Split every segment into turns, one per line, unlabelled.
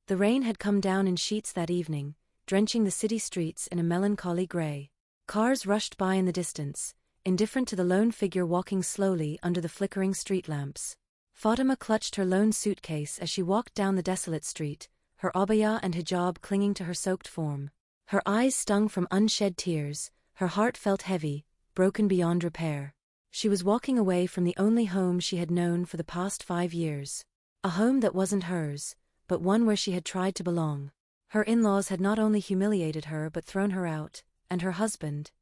The rain had come down in sheets that evening, drenching the city streets in a melancholy gray. Cars rushed by in the distance, indifferent to the lone figure walking slowly under the flickering street lamps. Fatima clutched her lone suitcase as she walked down the desolate street, her abaya and hijab clinging to her soaked form. Her eyes stung from unshed tears, her heart felt heavy, broken beyond repair. She was walking away from the only home she had known for the past 5 years. A home that wasn't hers, but one where she had tried to belong. Her in-laws had not only humiliated her but thrown her out, and her husband,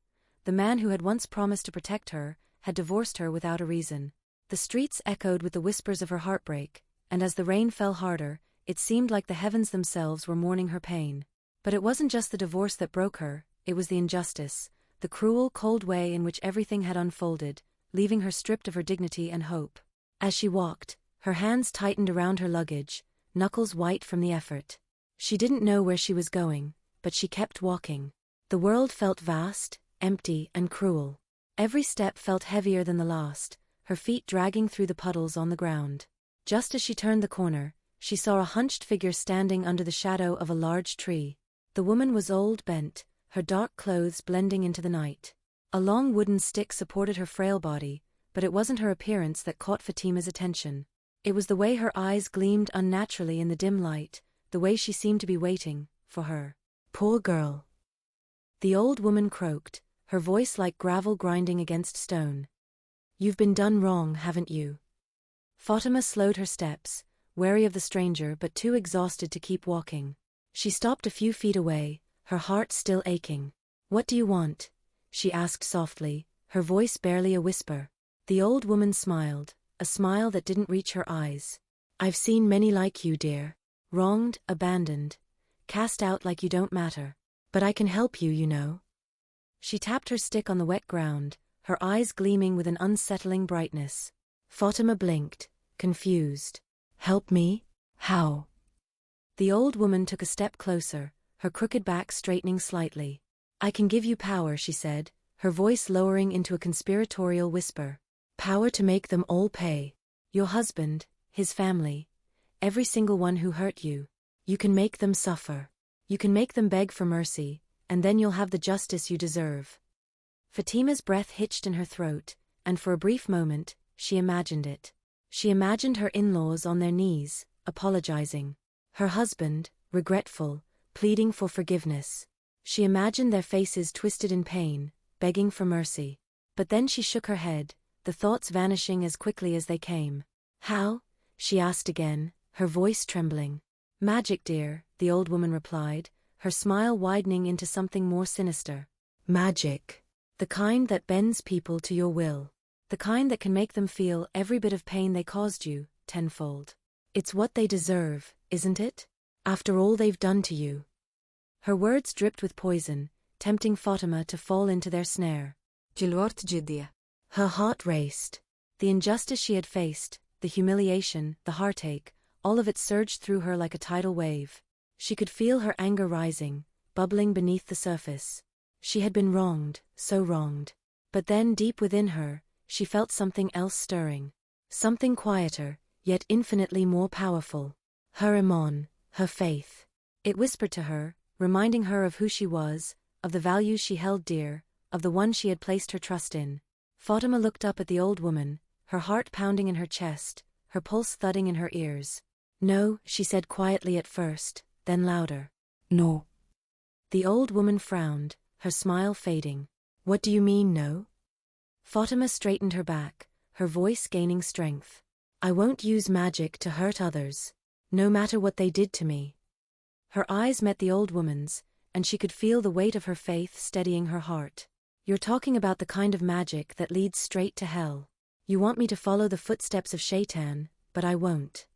the man who had once promised to protect her, had divorced her without a reason. The streets echoed with the whispers of her heartbreak, and as the rain fell harder, it seemed like the heavens themselves were mourning her pain. But it wasn't just the divorce that broke her, it was the injustice, the cruel, cold way in which everything had unfolded, leaving her stripped of her dignity and hope. As she walked, her hands tightened around her luggage, knuckles white from the effort. She didn't know where she was going, but she kept walking. The world felt vast, empty, and cruel. Every step felt heavier than the last, her feet dragging through the puddles on the ground. Just as she turned the corner, she saw a hunched figure standing under the shadow of a large tree. The woman was old, bent, her dark clothes blending into the night. A long wooden stick supported her frail body, but it wasn't her appearance that caught Fatima's attention. It was the way her eyes gleamed unnaturally in the dim light, the way she seemed to be waiting for her. "Poor girl," the old woman croaked, her voice like gravel grinding against stone. "You've been done wrong, haven't you?" Fatima slowed her steps, wary of the stranger but too exhausted to keep walking. She stopped a few feet away, her heart still aching. "What do you want?" she asked softly, her voice barely a whisper. The old woman smiled, a smile that didn't reach her eyes. "I've seen many like you, dear. Wronged, abandoned, cast out like you don't matter. But I can help you, you know." She tapped her stick on the wet ground, her eyes gleaming with an unsettling brightness. Fatima blinked, confused. "Help me? How?" The old woman took a step closer, her crooked back straightening slightly. "I can give you power," she said, her voice lowering into a conspiratorial whisper. "Power to make them all pay. Your husband, his family, every single one who hurt you. You can make them suffer. You can make them beg for mercy, and then you'll have the justice you deserve." Fatima's breath hitched in her throat, and for a brief moment, she imagined it. She imagined her in-laws on their knees, apologizing. Her husband, regretful, pleading for forgiveness. She imagined their faces twisted in pain, begging for mercy. But then she shook her head, the thoughts vanishing as quickly as they came. "How?" she asked again, her voice trembling. "Magic, dear," the old woman replied, her smile widening into something more sinister. "Magic. The kind that bends people to your will. The kind that can make them feel every bit of pain they caused you, tenfold. It's what they deserve, isn't it? After all they've done to you." Her words dripped with poison, tempting Fatima to fall into their snare. Her heart raced. The injustice she had faced, the humiliation, the heartache, all of it surged through her like a tidal wave. She could feel her anger rising, bubbling beneath the surface. She had been wronged, so wronged. But then deep within her, she felt something else stirring. Something quieter, yet infinitely more powerful. Her iman, her faith. It whispered to her, reminding her of who she was, of the values she held dear, of the one she had placed her trust in. Fatima looked up at the old woman, her heart pounding in her chest, her pulse thudding in her ears. "No," she said quietly at first, then louder. "No." The old woman frowned, her smile fading. "What do you mean, no?" Fatima straightened her back, her voice gaining strength. "I won't use magic to hurt others, no matter what they did to me." Her eyes met the old woman's, and she could feel the weight of her faith steadying her heart. "You're talking about the kind of magic that leads straight to hell. You want me to follow the footsteps of Shaitan, but I won't."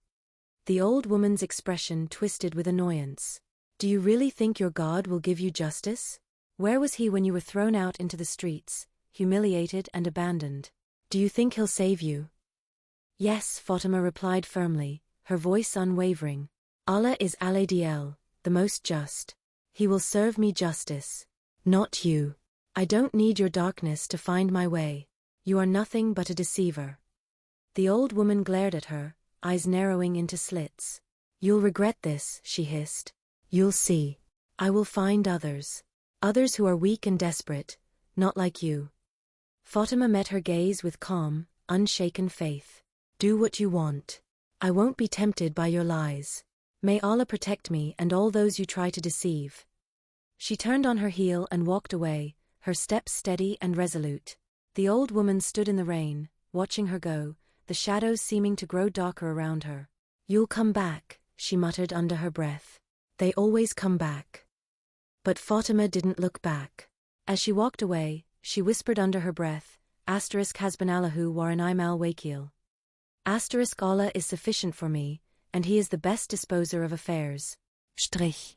The old woman's expression twisted with annoyance. "Do you really think your God will give you justice? Where was he when you were thrown out into the streets, humiliated and abandoned? Do you think he'll save you?" "Yes," Fatima replied firmly, her voice unwavering. "Allah is Al-Adil, the most just. He will serve me justice. Not you. I don't need your darkness to find my way. You are nothing but a deceiver." The old woman glared at her, eyes narrowing into slits. You'll regret this, she hissed. You'll see. I will find others. Others who are weak and desperate, not like you. Fatima met her gaze with calm, unshaken faith. Do what you want. I won't be tempted by your lies. May Allah protect me and all those you try to deceive. She turned on her heel and walked away, her steps steady and resolute. The old woman stood in the rain, watching her go, the shadows seeming to grow darker around her. You'll come back, she muttered under her breath. They always come back. But Fatima didn't look back. As she walked away, she whispered under her breath, Hasbunallahu wa ni'mal wakeel. Allah is sufficient for me, and He is the best disposer of affairs. Strich.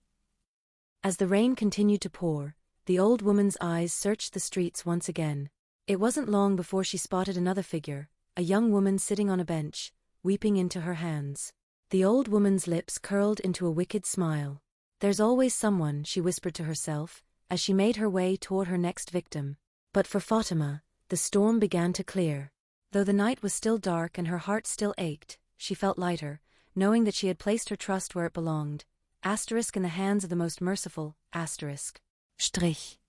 As the rain continued to pour, the old woman's eyes searched the streets once again. It wasn't long before she spotted another figure, a young woman sitting on a bench, weeping into her hands. The old woman's lips curled into a wicked smile. There's always someone, she whispered to herself, as she made her way toward her next victim. But for Fatima, the storm began to clear. Though the night was still dark and her heart still ached, she felt lighter, knowing that she had placed her trust where it belonged, in the hands of the most merciful, Strich.